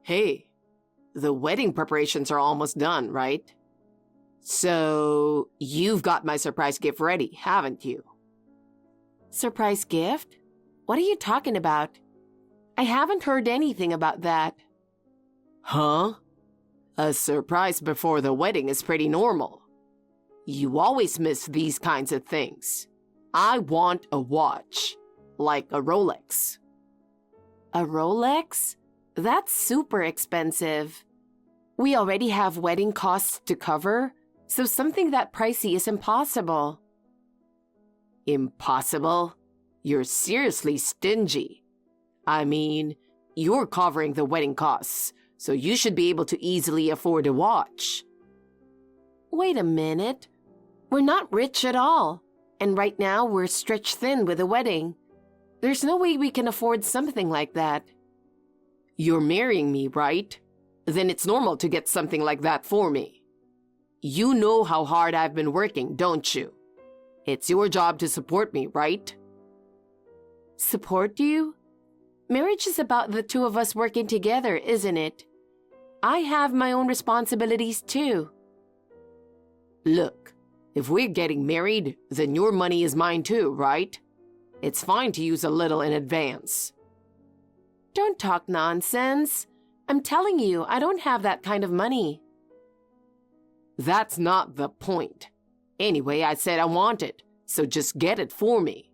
Hey, the wedding preparations are almost done, right? So, you've got my surprise gift ready, haven't you? Surprise gift? What are you talking about? I haven't heard anything about that. Huh? A surprise before the wedding is pretty normal. You always miss these kinds of things. I want a watch, like a Rolex. A Rolex? That's super expensive. We already have wedding costs to cover, so something that pricey is impossible. Impossible? You're seriously stingy. I mean, you're covering the wedding costs, so you should be able to easily afford a watch. Wait a minute. We're not rich at all, and right now we're stretched thin with a wedding. There's no way we can afford something like that. You're marrying me, right? Then it's normal to get something like that for me. You know how hard I've been working, don't you? It's your job to support me, right? Support you? Marriage is about the two of us working together, isn't it? I have my own responsibilities too. Look, if we're getting married, then your money is mine too, right? It's fine to use a little in advance. Don't talk nonsense. I'm telling you, I don't have that kind of money. That's not the point. Anyway, I said I want it, so just get it for me.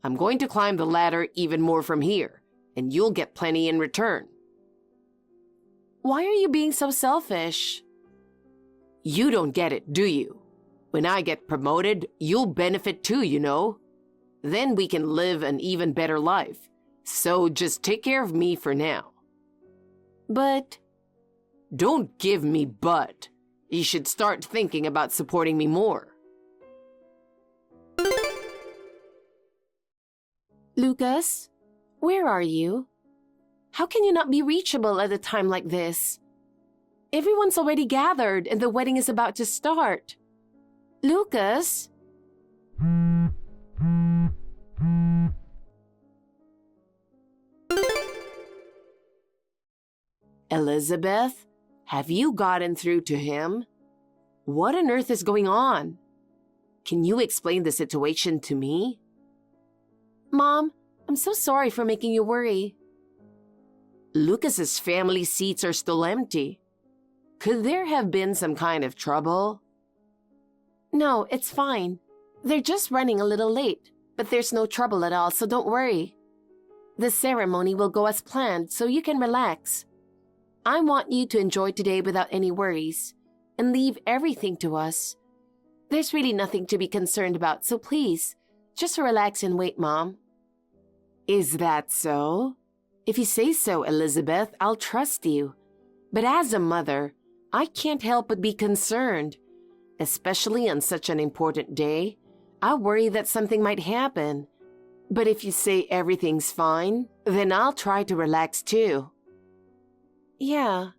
I'm going to climb the ladder even more from here, and you'll get plenty in return. Why are you being so selfish? You don't get it, do you? When I get promoted, you'll benefit too, you know? Then we can live an even better life. So just take care of me for now. But... Don't give me but. You should start thinking about supporting me more. Lucas, where are you? How can you not be reachable at a time like this? Everyone's already gathered and the wedding is about to start. Lucas? Elizabeth, have you gotten through to him? What on earth is going on? Can you explain the situation to me? Mom, I'm so sorry for making you worry. Lucas's family seats are still empty. Could there have been some kind of trouble? No, it's fine. They're just running a little late, but there's no trouble at all, so don't worry. The ceremony will go as planned, so you can relax. I want you to enjoy today without any worries, and leave everything to us. There's really nothing to be concerned about, so please, just relax and wait, Mom. Is that so? If you say so, Elizabeth, I'll trust you. But as a mother, I can't help but be concerned. Especially on such an important day, I worry that something might happen. But if you say everything's fine, then I'll try to relax too. Yeah.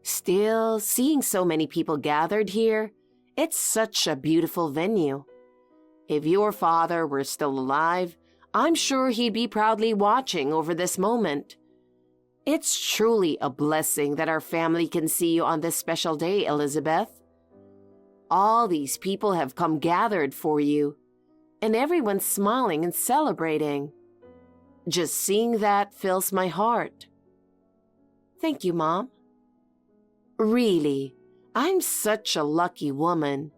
Still, seeing so many people gathered here, it's such a beautiful venue. If your father were still alive, I'm sure he'd be proudly watching over this moment. It's truly a blessing that our family can see you on this special day, Elizabeth. All these people have come gathered for you, and everyone's smiling and celebrating. Just seeing that fills my heart. Thank you, Mom. Really, I'm such a lucky woman.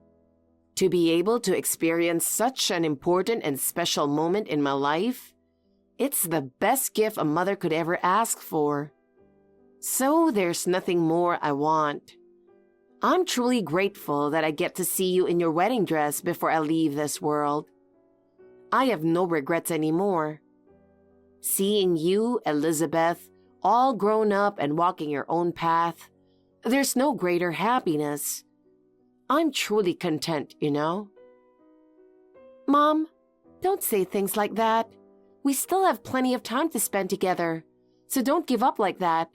To be able to experience such an important and special moment in my life, it's the best gift a mother could ever ask for. So there's nothing more I want. I'm truly grateful that I get to see you in your wedding dress before I leave this world. I have no regrets anymore. Seeing you, Elizabeth, all grown up and walking your own path, there's no greater happiness. I'm truly content, you know? Mom, don't say things like that. We still have plenty of time to spend together, so don't give up like that.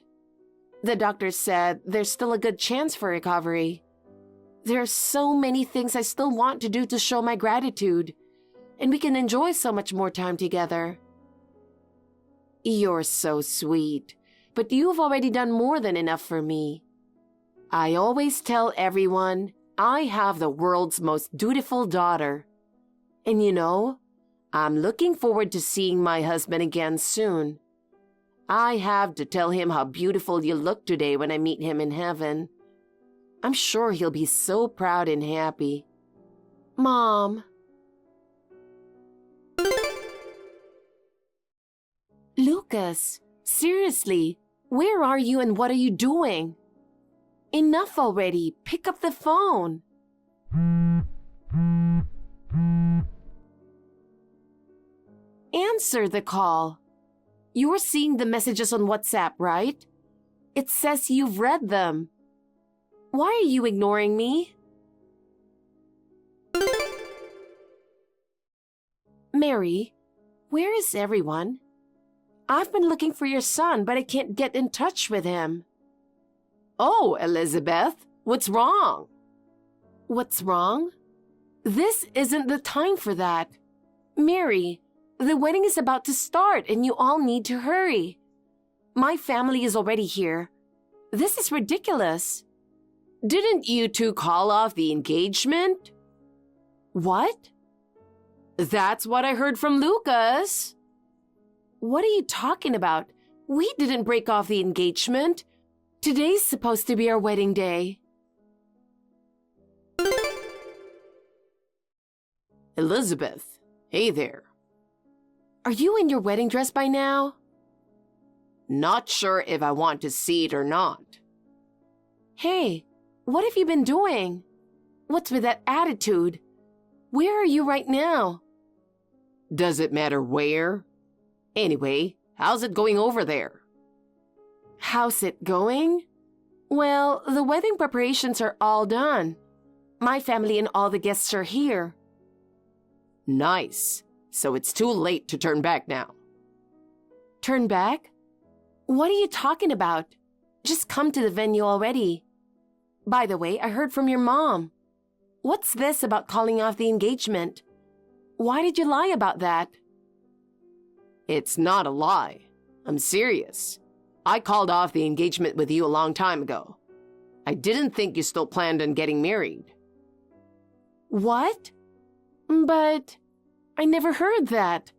The doctor said there's still a good chance for recovery. There are so many things I still want to do to show my gratitude, and we can enjoy so much more time together. You're so sweet. but you've already done more than enough for me. I always tell everyone I have the world's most dutiful daughter. And you know, I'm looking forward to seeing my husband again soon. I have to tell him how beautiful you look today when I meet him in heaven. I'm sure he'll be so proud and happy. Mom. Lucas, seriously, where are you and what are you doing? Enough already. Pick up the phone. Answer the call. You're seeing the messages on WhatsApp, right? It says you've read them. Why are you ignoring me? Mary, where is everyone? I've been looking for your son, but I can't get in touch with him. Oh, Elizabeth, what's wrong? What's wrong? This isn't the time for that. Mary, the wedding is about to start and you all need to hurry. My family is already here. This is ridiculous. Didn't you two call off the engagement? What? That's what I heard from Lucas. What are you talking about? We didn't break off the engagement. Today's supposed to be our wedding day. Elizabeth, hey there. Are you in your wedding dress by now? Not sure if I want to see it or not. Hey, what have you been doing? What's with that attitude? Where are you right now? Does it matter where? Anyway, how's it going over there? How's it going? Well, the wedding preparations are all done. My family and all the guests are here. Nice. So it's too late to turn back now. Turn back? What are you talking about? Just come to the venue already. By the way, I heard from your mom. What's this about calling off the engagement? Why did you lie about that? It's not a lie. I'm serious. I called off the engagement with you a long time ago. I didn't think you still planned on getting married. What? But I never heard that.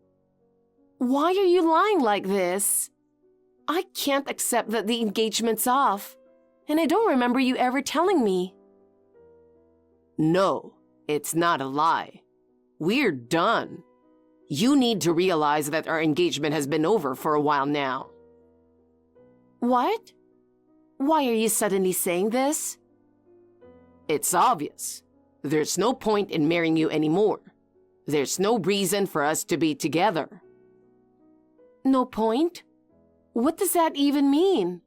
Why are you lying like this? I can't accept that the engagement's off, and I don't remember you ever telling me. No, it's not a lie. We're done. You need to realize that our engagement has been over for a while now. What? Why are you suddenly saying this? It's obvious. There's no point in marrying you anymore. There's no reason for us to be together. No point? What does that even mean?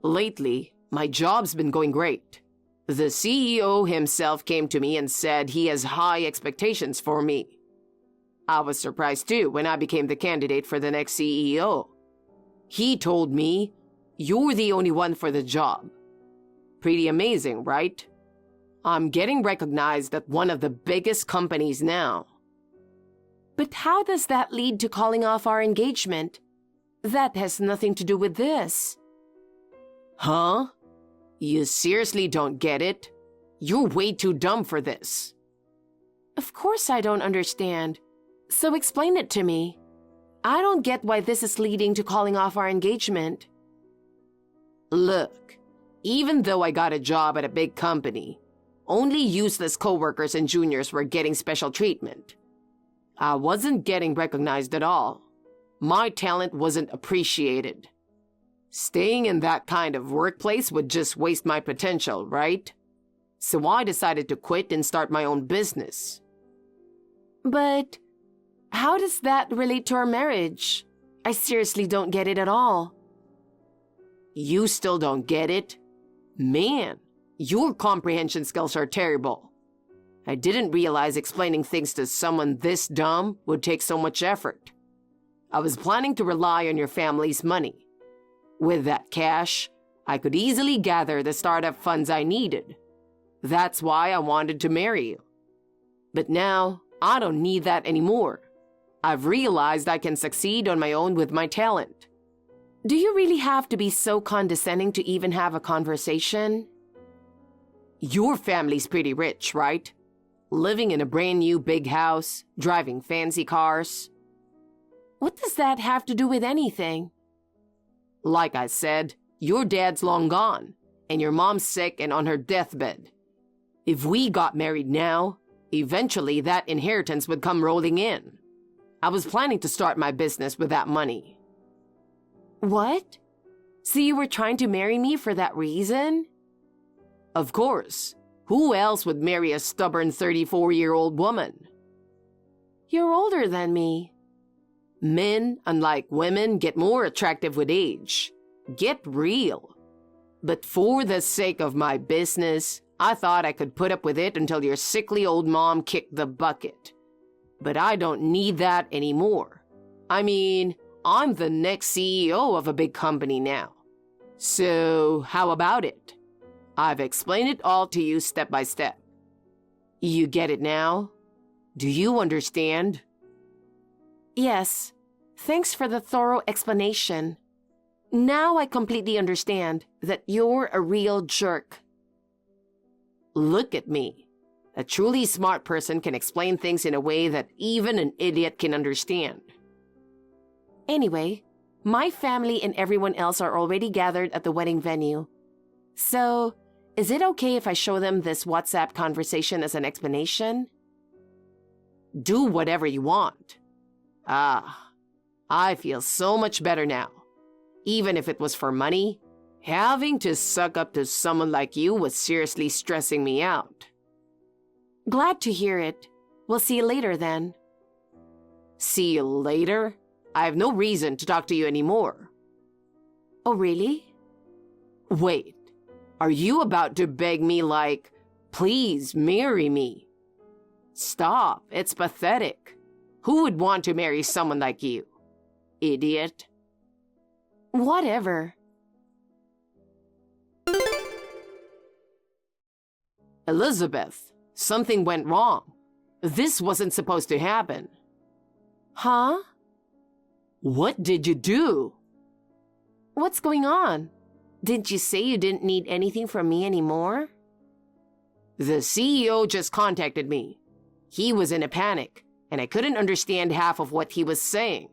Lately, my job's been going great. The CEO himself came to me and said he has high expectations for me. I was surprised too when I became the candidate for the next CEO. He told me, "You're the only one for the job." Pretty amazing, right? I'm getting recognized at one of the biggest companies now. But how does that lead to calling off our engagement? That has nothing to do with this. Huh? You seriously don't get it? You're way too dumb for this. Of course I don't understand. So explain it to me. I don't get why this is leading to calling off our engagement. Look, even though I got a job at a big company, only useless coworkers and juniors were getting special treatment. I wasn't getting recognized at all. My talent wasn't appreciated. Staying in that kind of workplace would just waste my potential, right? So I decided to quit and start my own business. But how does that relate to our marriage? I seriously don't get it at all. You still don't get it? Man, your comprehension skills are terrible. I didn't realize explaining things to someone this dumb would take so much effort. I was planning to rely on your family's money. With that cash, I could easily gather the startup funds I needed. That's why I wanted to marry you. But now, I don't need that anymore. I've realized I can succeed on my own with my talent. Do you really have to be so condescending to even have a conversation? Your family's pretty rich, right? Living in a brand new big house, driving fancy cars. What does that have to do with anything? Like I said, your dad's long gone, and your mom's sick and on her deathbed. If we got married now, eventually that inheritance would come rolling in. I was planning to start my business with that money. What? So you were trying to marry me for that reason? Of course. Who else would marry a stubborn 34-year-old woman? You're older than me. Men, unlike women, get more attractive with age. Get real. But for the sake of my business, I thought I could put up with it until your sickly old mom kicked the bucket. But I don't need that anymore. I mean, I'm the next CEO of a big company now. So, how about it? I've explained it all to you step by step. You get it now? Do you understand? Yes. Thanks for the thorough explanation. Now I completely understand that you're a real jerk. Look at me. A truly smart person can explain things in a way that even an idiot can understand. Anyway, my family and everyone else are already gathered at the wedding venue. So, is it okay if I show them this WhatsApp conversation as an explanation? Do whatever you want. I feel so much better now. Even if it was for money, having to suck up to someone like you was seriously stressing me out. Glad to hear it. We'll see you later then. See you later? I have no reason to talk to you anymore. Oh, really? Wait, are you about to beg me like, please marry me? Stop, it's pathetic. Who would want to marry someone like you? Idiot. Whatever. Elizabeth, something went wrong. This wasn't supposed to happen. Huh? What did you do? What's going on? Didn't you say you didn't need anything from me anymore? The CEO just contacted me. He was in a panic, and I couldn't understand half of what he was saying.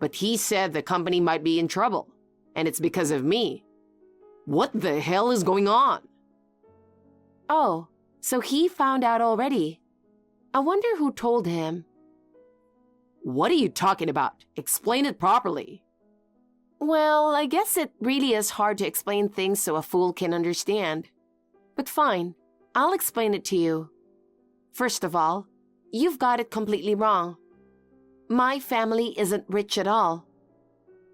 But he said the company might be in trouble, and it's because of me. What the hell is going on? Oh, so he found out already. I wonder who told him. What are you talking about? Explain it properly. Well, I guess it really is hard to explain things so a fool can understand. But fine, I'll explain it to you. First of all, you've got it completely wrong. My family isn't rich at all.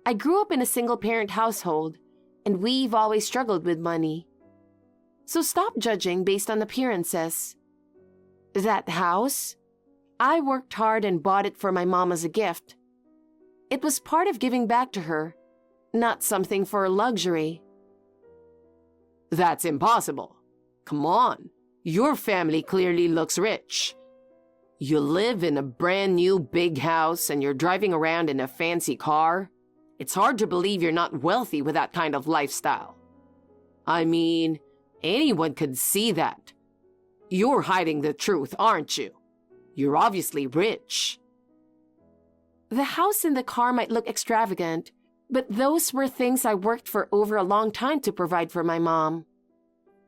I grew up in a single-parent household, and we've always struggled with money. So stop judging based on appearances. That house? I worked hard and bought it for my mom as a gift. It was part of giving back to her, not something for luxury. That's impossible. Come on, your family clearly looks rich. You live in a brand new big house and you're driving around in a fancy car. It's hard to believe you're not wealthy with that kind of lifestyle. I mean, anyone could see that. You're hiding the truth, aren't you? You're obviously rich. The house and the car might look extravagant, but those were things I worked for over a long time to provide for my mom.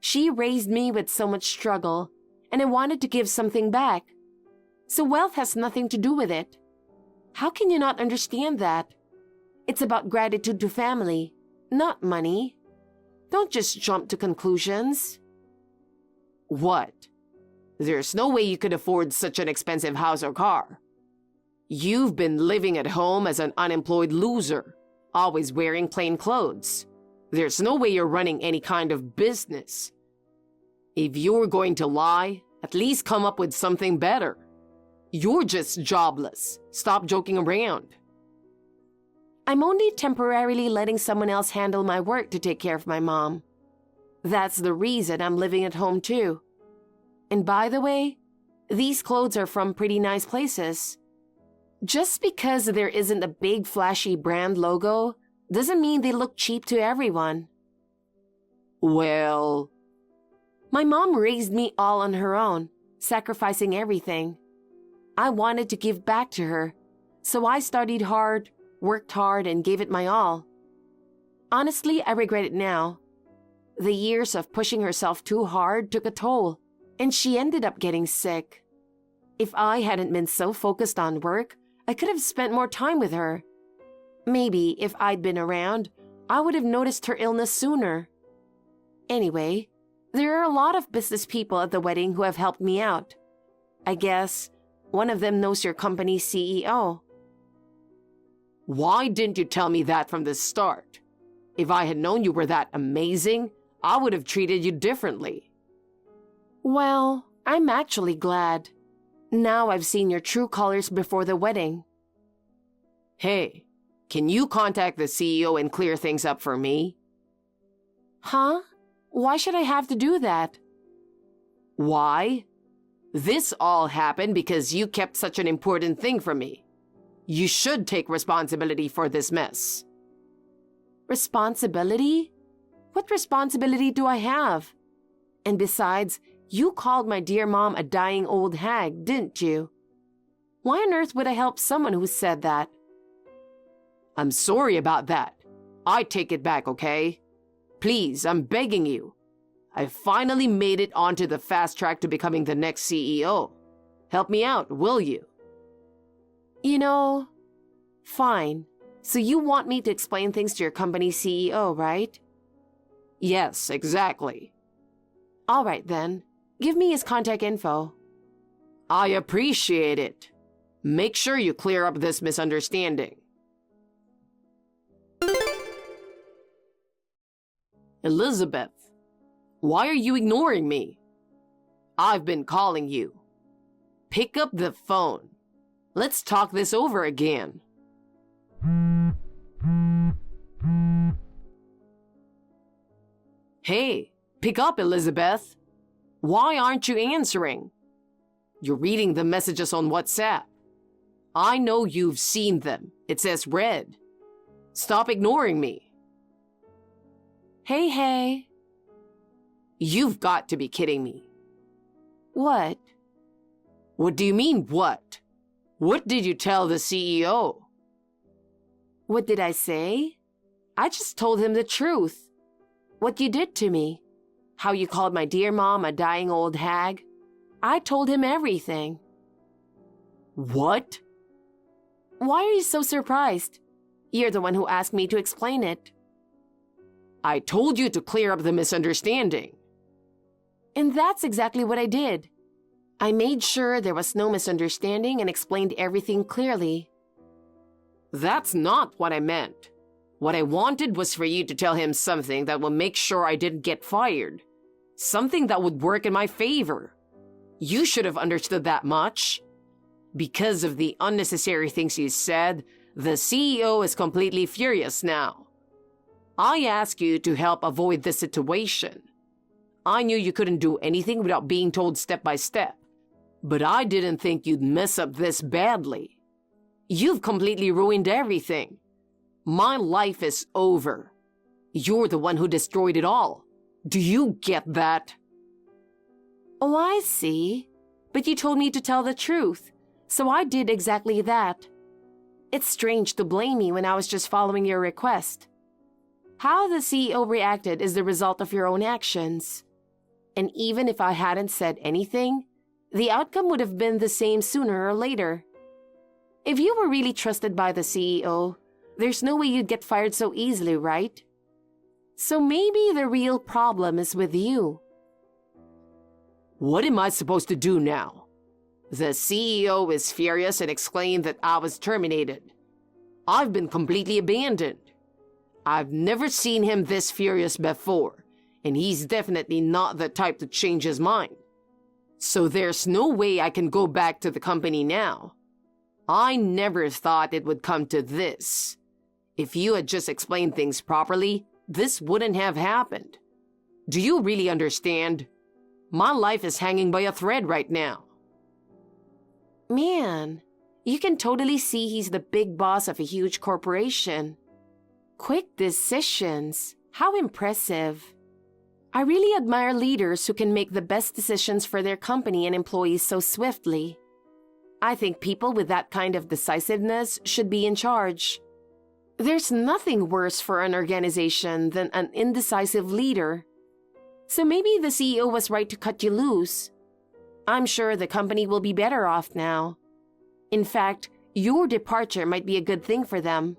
She raised me with so much struggle, and I wanted to give something back. So wealth has nothing to do with it. How can you not understand that? It's about gratitude to family, not money. Don't just jump to conclusions. What? There's no way you could afford such an expensive house or car. You've been living at home as an unemployed loser, always wearing plain clothes. There's no way you're running any kind of business. If you're going to lie, at least come up with something better. You're just jobless. Stop joking around. I'm only temporarily letting someone else handle my work to take care of my mom. That's the reason I'm living at home too. And by the way, these clothes are from pretty nice places. Just because there isn't a big flashy brand logo doesn't mean they look cheap to everyone. Well, my mom raised me all on her own, sacrificing everything. I wanted to give back to her, so I studied hard, worked hard, and gave it my all. Honestly, I regret it now. The years of pushing herself too hard took a toll, and she ended up getting sick. If I hadn't been so focused on work, I could have spent more time with her. Maybe if I'd been around, I would have noticed her illness sooner. Anyway, there are a lot of business people at the wedding who have helped me out. I guess one of them knows your company's CEO. Why didn't you tell me that from the start? If I had known you were that amazing, I would have treated you differently. Well, I'm actually glad. Now I've seen your true colors before the wedding. Hey, can you contact the CEO and clear things up for me? Huh? Why should I have to do that? Why? This all happened because you kept such an important thing from me. You should take responsibility for this mess. Responsibility? What responsibility do I have? And besides, you called my dear mom a dying old hag, didn't you? Why on earth would I help someone who said that? I'm sorry about that. I take it back, okay? Please, I'm begging you. I finally made it onto the fast track to becoming the next CEO. Help me out, will you? You know, fine. So you want me to explain things to your company's CEO, right? Yes, exactly. All right then. Give me his contact info. I appreciate it. Make sure you clear up this misunderstanding. Elizabeth, why are you ignoring me? I've been calling you. Pick up the phone. Let's talk this over again. Hey, pick up, Elizabeth. Why aren't you answering? You're reading the messages on WhatsApp. I know you've seen them. It says read. Stop ignoring me. Hey. You've got to be kidding me. What? What do you mean, what? What did you tell the CEO? What did I say? I just told him the truth. What you did to me. How you called my dear mom a dying old hag. I told him everything. What? Why are you so surprised? You're the one who asked me to explain it. I told you to clear up the misunderstanding. And that's exactly what I did. I made sure there was no misunderstanding and explained everything clearly. That's not what I meant. What I wanted was for you to tell him something that would make sure I didn't get fired. Something that would work in my favor. You should have understood that much. Because of the unnecessary things you said, the CEO is completely furious now. I asked you to help avoid this situation. I knew you couldn't do anything without being told step by step. But I didn't think you'd mess up this badly. You've completely ruined everything. My life is over. You're the one who destroyed it all. Do you get that? Oh, I see. But you told me to tell the truth, so I did exactly that. It's strange to blame me when I was just following your request. How the CEO reacted is the result of your own actions. And even if I hadn't said anything, the outcome would have been the same sooner or later. If you were really trusted by the CEO, there's no way you'd get fired so easily, right? So maybe the real problem is with you. What am I supposed to do now? The CEO is furious and exclaimed that I was terminated. I've been completely abandoned. I've never seen him this furious before, and he's definitely not the type to change his mind. So there's no way I can go back to the company now. I never thought it would come to this. If you had just explained things properly, this wouldn't have happened. Do you really understand? My life is hanging by a thread right now. Man, you can totally see he's the big boss of a huge corporation. Quick decisions. How impressive. I really admire leaders who can make the best decisions for their company and employees so swiftly. I think people with that kind of decisiveness should be in charge. There's nothing worse for an organization than an indecisive leader. So maybe the CEO was right to cut you loose. I'm sure the company will be better off now. In fact, your departure might be a good thing for them.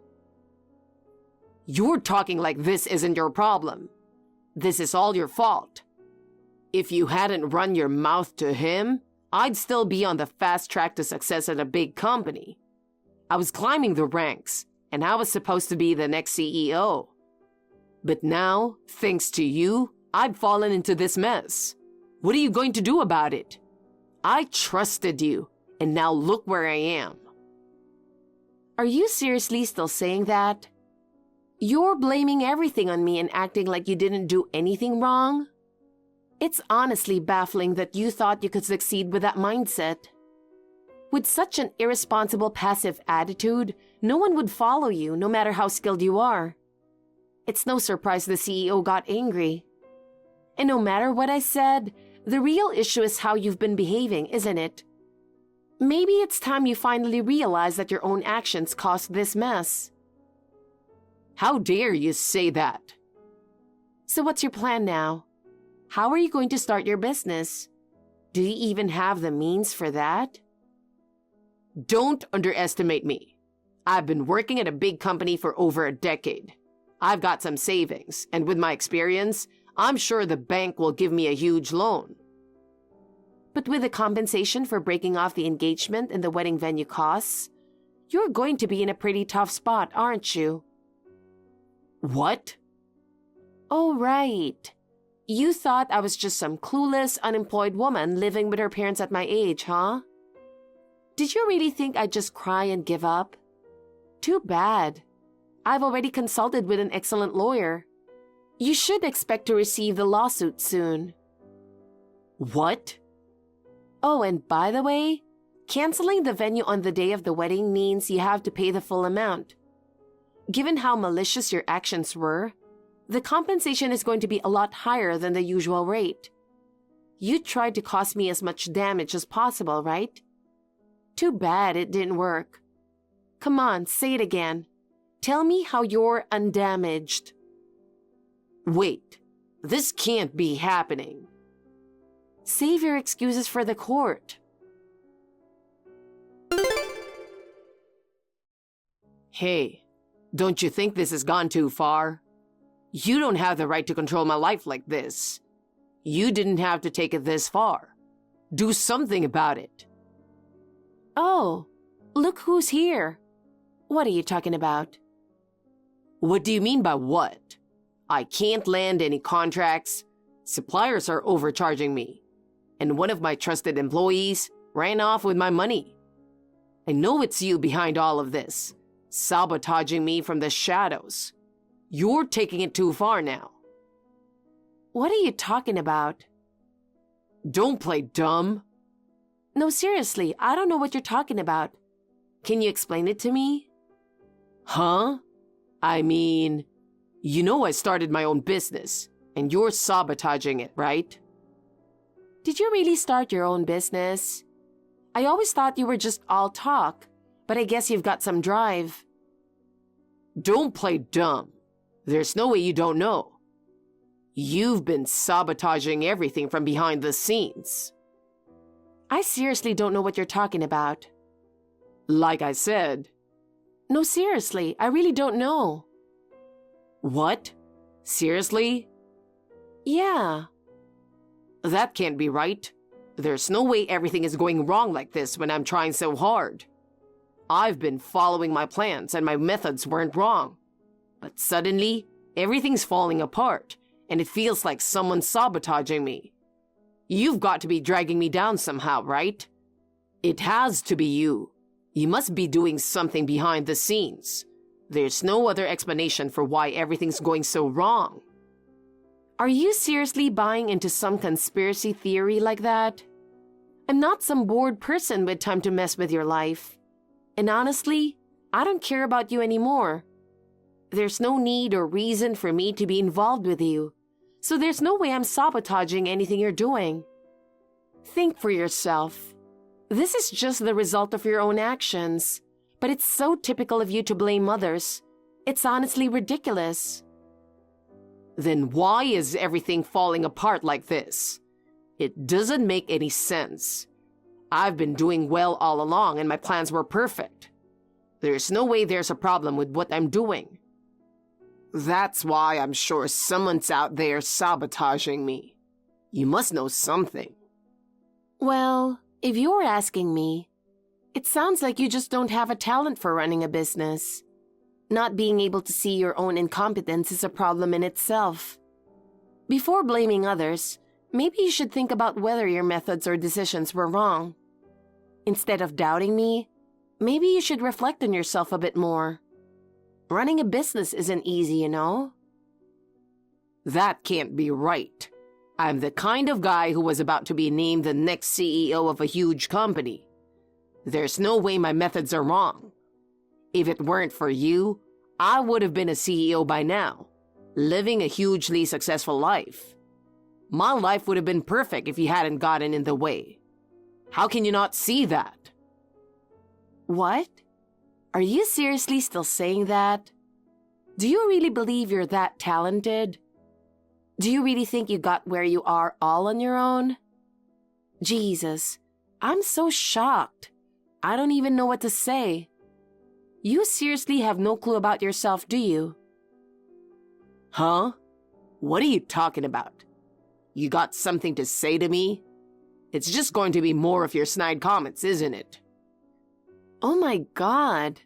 You're talking like this isn't your problem. This is all your fault. If you hadn't run your mouth to him, I'd still be on the fast track to success at a big company. I was climbing the ranks, and I was supposed to be the next CEO. But now, thanks to you, I've fallen into this mess. What are you going to do about it? I trusted you, and now look where I am. Are you seriously still saying that? You're blaming everything on me and acting like you didn't do anything wrong? It's honestly baffling that you thought you could succeed with that mindset. With such an irresponsible passive attitude, no one would follow you, no matter how skilled you are. It's no surprise the CEO got angry. And no matter what I said, the real issue is how you've been behaving, isn't it? Maybe it's time you finally realize that your own actions caused this mess. How dare you say that? So what's your plan now? How are you going to start your business? Do you even have the means for that? Don't underestimate me. I've been working at a big company for over a decade. I've got some savings, and with my experience, I'm sure the bank will give me a huge loan. But with the compensation for breaking off the engagement and the wedding venue costs, you're going to be in a pretty tough spot, aren't you? What? Oh, right. You thought I was just some clueless, unemployed woman living with her parents at my age, huh? Did you really think I'd just cry and give up? Too bad. I've already consulted with an excellent lawyer. You should expect to receive the lawsuit soon. What? Oh, and by the way, canceling the venue on the day of the wedding means you have to pay the full amount. Given how malicious your actions were, the compensation is going to be a lot higher than the usual rate. You tried to cause me as much damage as possible, right? Too bad it didn't work. Come on, say it again. Tell me how you're undamaged. Wait, this can't be happening. Save your excuses for the court. Hey, don't you think this has gone too far? You don't have the right to control my life like this. You didn't have to take it this far. Do something about it. Oh, look who's here. What are you talking about? What do you mean by what? I can't land any contracts. Suppliers are overcharging me. And one of my trusted employees ran off with my money. I know it's you behind all of this, sabotaging me from the shadows. You're taking it too far now. What are you talking about? Don't play dumb. No, seriously, I don't know what you're talking about. Can you explain it to me? Huh? I mean, you know I started my own business, and you're sabotaging it, right? Did you really start your own business? I always thought you were just all talk, but I guess you've got some drive. Don't play dumb. There's no way you don't know. You've been sabotaging everything from behind the scenes. I seriously don't know what you're talking about. Like I said. No, seriously, I really don't know. What? Seriously? Yeah. That can't be right. There's no way everything is going wrong like this when I'm trying so hard. I've been following my plans and my methods weren't wrong. But suddenly, everything's falling apart, and it feels like someone's sabotaging me. You've got to be dragging me down somehow, right? It has to be you. You must be doing something behind the scenes. There's no other explanation for why everything's going so wrong. Are you seriously buying into some conspiracy theory like that? I'm not some bored person with time to mess with your life. And honestly, I don't care about you anymore. There's no need or reason for me to be involved with you, so there's no way I'm sabotaging anything you're doing. Think for yourself. This is just the result of your own actions, but it's so typical of you to blame others. It's honestly ridiculous. Then why is everything falling apart like this? It doesn't make any sense. I've been doing well all along and my plans were perfect. There's no way there's a problem with what I'm doing. That's why I'm sure someone's out there sabotaging me. You must know something. Well, if you're asking me, it sounds like you just don't have a talent for running a business. Not being able to see your own incompetence is a problem in itself. Before blaming others, maybe you should think about whether your methods or decisions were wrong. Instead of doubting me, maybe you should reflect on yourself a bit more. Running a business isn't easy, you know? That can't be right. I'm the kind of guy who was about to be named the next CEO of a huge company. There's no way my methods are wrong. If it weren't for you, I would have been a CEO by now, living a hugely successful life. My life would have been perfect if you hadn't gotten in the way. How can you not see that? What? Are you seriously still saying that? Do you really believe you're that talented? Do you really think you got where you are all on your own? Jesus, I'm so shocked. I don't even know what to say. You seriously have no clue about yourself, do you? Huh? What are you talking about? You got something to say to me? It's just going to be more of your snide comments, isn't it? Oh my God.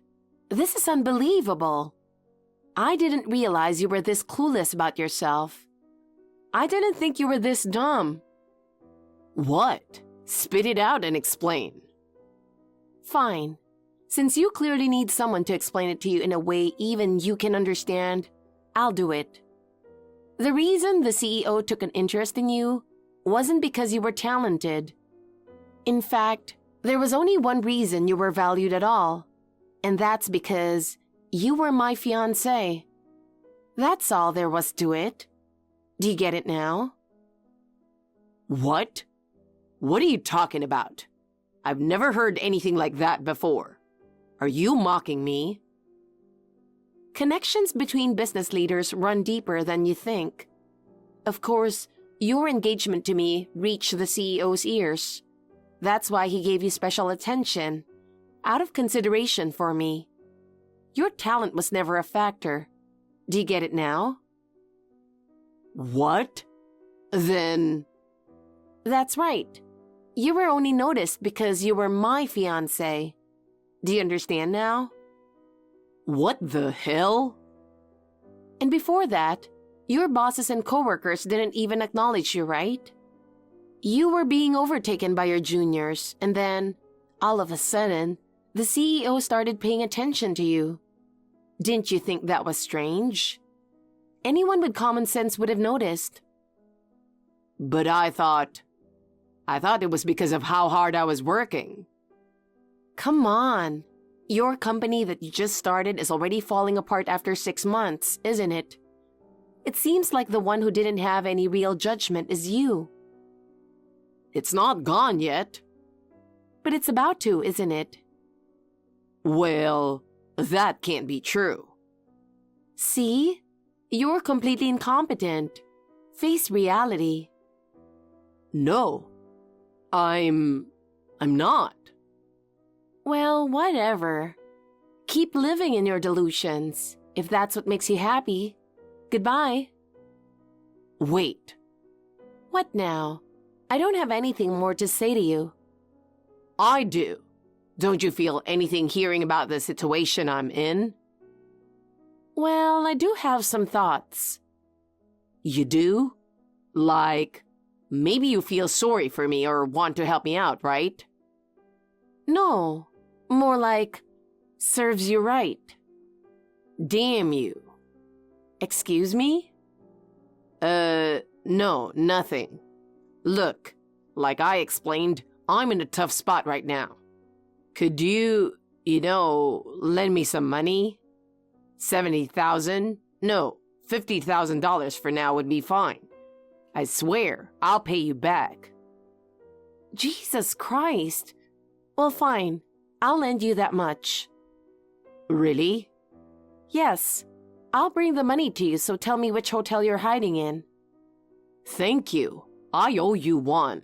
This is unbelievable. I didn't realize you were this clueless about yourself. I didn't think you were this dumb. What? Spit it out and explain. Fine. Since you clearly need someone to explain it to you in a way even you can understand, I'll do it. The reason the CEO took an interest in you wasn't because you were talented. In fact, there was only one reason you were valued at all, and that's because you were my fiancé. That's all there was to it. Do you get it now? What? What are you talking about? I've never heard anything like that before. Are you mocking me? Connections between business leaders run deeper than you think. Of course, your engagement to me reached the CEO's ears. That's why he gave you special attention, out of consideration for me. Your talent was never a factor. Do you get it now? What? Then... That's right. You were only noticed because you were my fiancé. Do you understand now? What the hell? And before that, your bosses and coworkers didn't even acknowledge you, right? You were being overtaken by your juniors, and then, all of a sudden, the CEO started paying attention to you. Didn't you think that was strange? Anyone with common sense would have noticed. But I thought it was because of how hard I was working. Come on. Your company that you just started is already falling apart after 6 months, isn't it? It seems like the one who didn't have any real judgment is you. It's not gone yet. But it's about to, isn't it? Well, that can't be true. See? You're completely incompetent. Face reality. No. I'm not. Well, whatever. Keep living in your delusions, if that's what makes you happy. Goodbye. Wait. What now? I don't have anything more to say to you. I do. Don't you feel anything hearing about the situation I'm in? Well, I do have some thoughts. You do? Like, maybe you feel sorry for me or want to help me out, right? No, more like, serves you right. Damn you. Excuse me? No, nothing. Look, like I explained, I'm in a tough spot right now. Could you lend me some money? $70,000? No, $50,000 for now would be fine. I swear, I'll pay you back. Jesus Christ. Well, fine. I'll lend you that much. Really? Yes. I'll bring the money to you, so tell me which hotel you're hiding in. Thank you. I owe you one.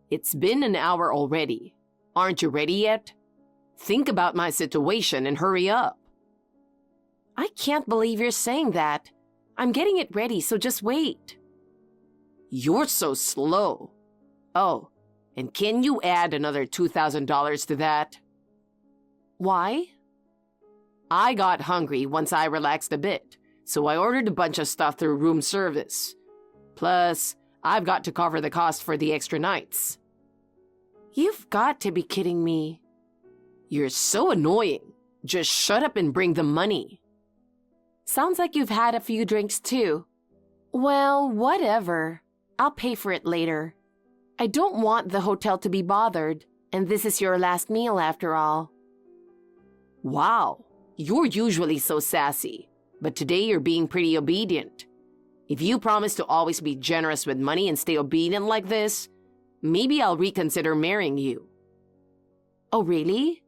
It's been an hour already. Aren't you ready yet? Think about my situation and hurry up. I can't believe you're saying that. I'm getting it ready, so just wait. You're so slow. Oh, and can you add another $2,000 to that? Why? I got hungry once I relaxed a bit, so I ordered a bunch of stuff through room service. Plus, I've got to cover the cost for the extra nights. You've got to be kidding me. You're so annoying. Just shut up and bring the money. Sounds like you've had a few drinks too. Well, whatever. I'll pay for it later. I don't want the hotel to be bothered, and this is your last meal after all. Wow, you're usually so sassy, but today you're being pretty obedient. If you promise to always be generous with money and stay obedient like this, maybe I'll reconsider marrying you. Oh, really?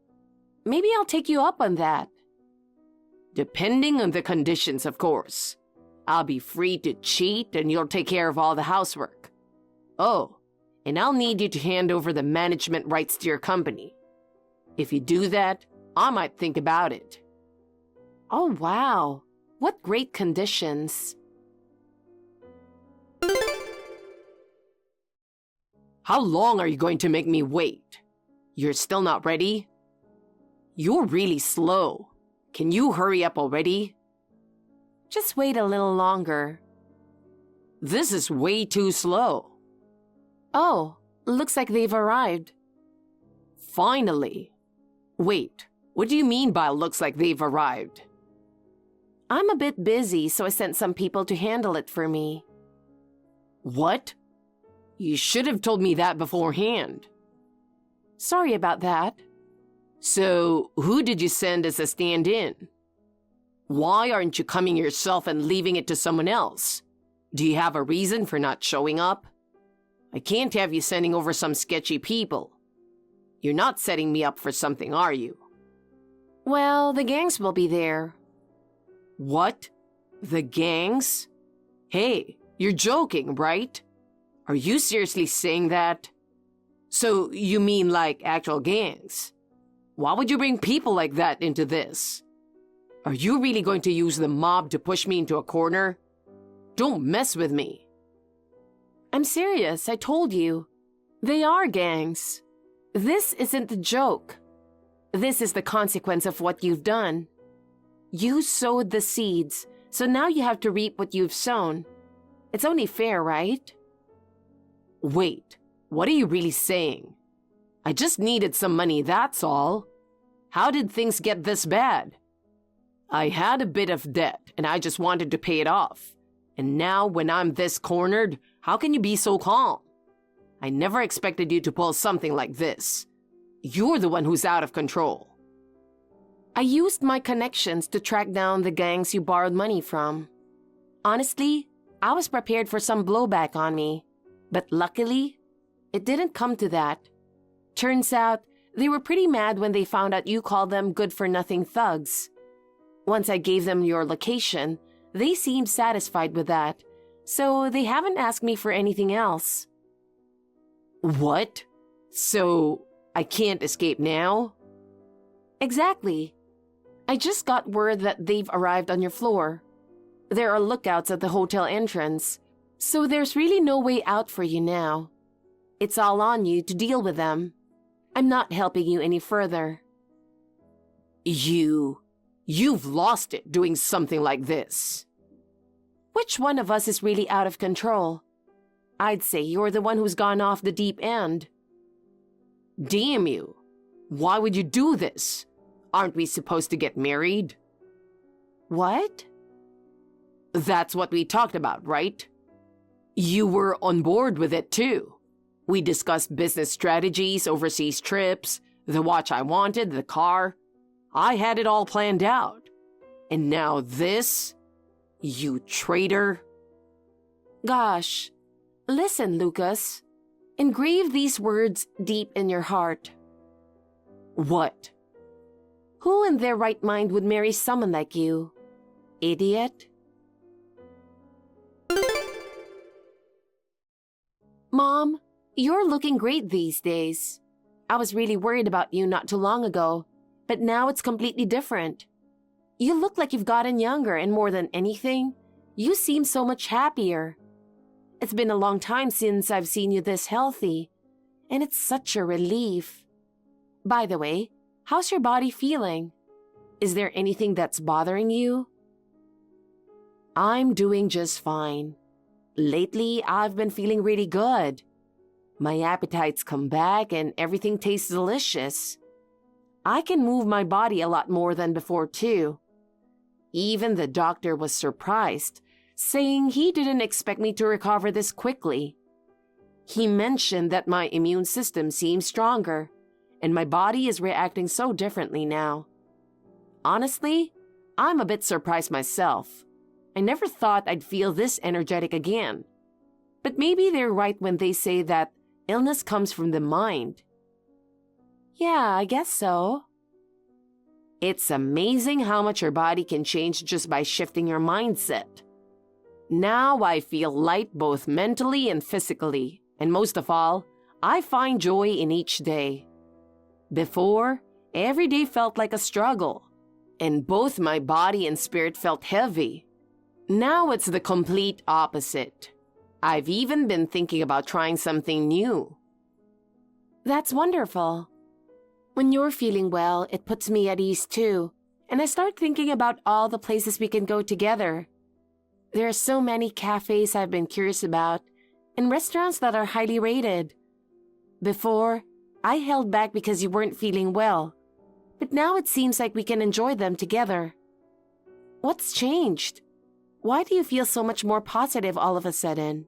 Maybe I'll take you up on that. Depending on the conditions, of course. I'll be free to cheat and you'll take care of all the housework. Oh, and I'll need you to hand over the management rights to your company. If you do that, I might think about it. Oh, wow. What great conditions. How long are you going to make me wait? You're still not ready? You're really slow. Can you hurry up already? Just wait a little longer. This is way too slow. Oh, looks like they've arrived. Finally. Wait, what do you mean by looks like they've arrived? I'm a bit busy, so I sent some people to handle it for me. What? You should have told me that beforehand. Sorry about that. So, who did you send as a stand-in? Why aren't you coming yourself and leaving it to someone else? Do you have a reason for not showing up? I can't have you sending over some sketchy people. You're not setting me up for something, are you? Well, the gangs will be there. What? The gangs? Hey, you're joking, right? Are you seriously saying that? So, you mean like actual gangs? Why would you bring people like that into this? Are you really going to use the mob to push me into a corner? Don't mess with me. I'm serious, I told you. They are gangs. This isn't a joke. This is the consequence of what you've done. You sowed the seeds, so now you have to reap what you've sown. It's only fair, right? Wait, what are you really saying? I just needed some money, that's all. How did things get this bad? I had a bit of debt, and I just wanted to pay it off. And now, when I'm this cornered, how can you be so calm? I never expected you to pull something like this. You're the one who's out of control. I used my connections to track down the gangs you borrowed money from. Honestly, I was prepared for some blowback on me. But luckily, it didn't come to that. Turns out, they were pretty mad when they found out you called them good-for-nothing thugs. Once I gave them your location, they seemed satisfied with that, so they haven't asked me for anything else. What? So, I can't escape now? Exactly. I just got word that they've arrived on your floor. There are lookouts at the hotel entrance, so there's really no way out for you now. It's all on you to deal with them. I'm not helping you any further. You've lost it doing something like this. Which one of us is really out of control? I'd say you're the one who's gone off the deep end. Damn you. Why would you do this? Aren't we supposed to get married? What? That's what we talked about, right? You were on board with it too. We discussed business strategies, overseas trips, The watch I wanted, the car. I had it all planned out. And now this? You traitor. Gosh, listen, Lucas. Engrave these words deep in your heart. What? Who in their right mind would marry someone like you? Idiot. Mom, you're looking great these days. I was really worried about you not too long ago, but now it's completely different. You look like you've gotten younger, and more than anything, you seem so much happier. It's been a long time since I've seen you this healthy, and it's such a relief. By the way, how's your body feeling? Is there anything that's bothering you? I'm doing just fine. Lately, I've been feeling really good. My appetite's come back and everything tastes delicious. I can move my body a lot more than before, too. Even the doctor was surprised, saying he didn't expect me to recover this quickly. He mentioned that my immune system seems stronger, and my body is reacting so differently now. Honestly, I'm a bit surprised myself. I never thought I'd feel this energetic again. But maybe they're right when they say that illness comes from the mind. Yeah, I guess so. It's amazing how much your body can change just by shifting your mindset. Now I feel light both mentally and physically, and most of all, I find joy in each day. Before, every day felt like a struggle, and both my body and spirit felt heavy. Now it's the complete opposite. I've even been thinking about trying something new. That's wonderful. When you're feeling well, it puts me at ease too, and I start thinking about all the places we can go together. There are so many cafes I've been curious about, and restaurants that are highly rated. Before, I held back because you weren't feeling well, but now it seems like we can enjoy them together. What's changed? Why do you feel so much more positive all of a sudden?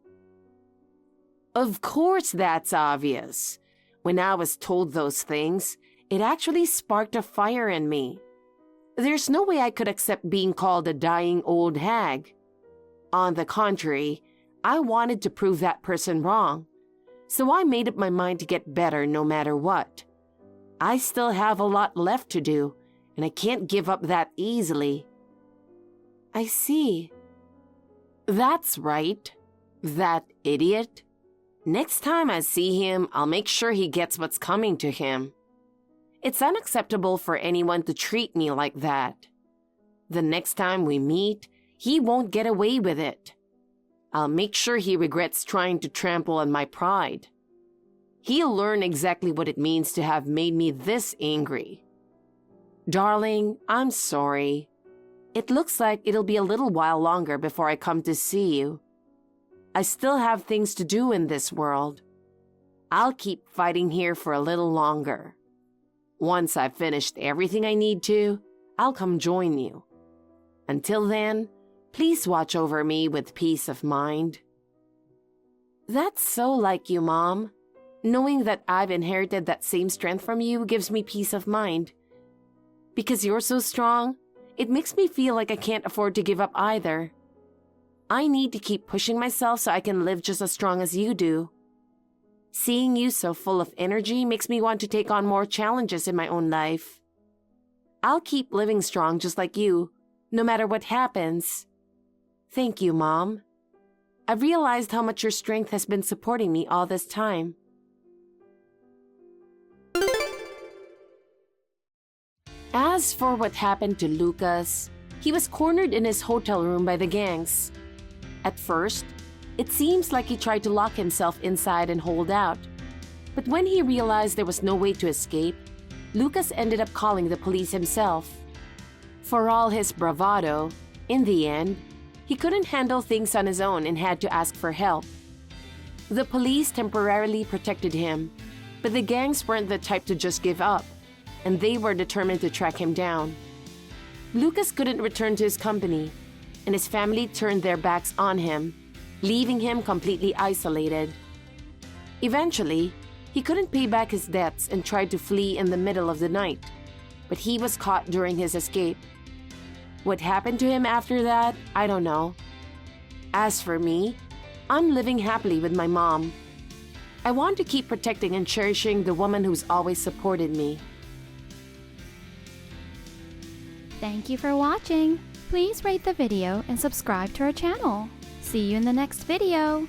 Of course that's obvious. When I was told those things, it actually sparked a fire in me. There's no way I could accept being called a dying old hag. On the contrary, I wanted to prove that person wrong. So I made up my mind to get better no matter what. I still have a lot left to do, and I can't give up that easily. I see. That's right. That idiot. Next time I see him, I'll make sure he gets what's coming to him. It's unacceptable for anyone to treat me like that. The next time we meet, he won't get away with it. I'll make sure he regrets trying to trample on my pride. He'll learn exactly what it means to have made me this angry. Darling, I'm sorry. It looks like it'll be a little while longer before I come to see you. I still have things to do in this world. I'll keep fighting here for a little longer. Once I've finished everything I need to, I'll come join you. Until then, please watch over me with peace of mind. That's so like you, Mom. Knowing that I've inherited that same strength from you gives me peace of mind. Because you're so strong, it makes me feel like I can't afford to give up either. I need to keep pushing myself so I can live just as strong as you do. Seeing you so full of energy makes me want to take on more challenges in my own life. I'll keep living strong just like you, no matter what happens. Thank you, Mom. I've realized how much your strength has been supporting me all this time. As for what happened to Lucas, he was cornered in his hotel room by the gangs. At first, it seems like he tried to lock himself inside and hold out. But when he realized there was no way to escape, Lucas ended up calling the police himself. For all his bravado, in the end, he couldn't handle things on his own and had to ask for help. The police temporarily protected him, but the gangs weren't the type to just give up, and they were determined to track him down. Lucas couldn't return to his company, and his family turned their backs on him, leaving him completely isolated. Eventually, he He couldn't pay back his debts and tried to flee in the middle of the night, but he was caught during his escape. What happened to him after that, I don't know. As for me, I'm living happily with my mom. I want to keep protecting and cherishing the woman who's always supported me. Thank you for watching. Please rate the video and subscribe to our channel. See you in the next video.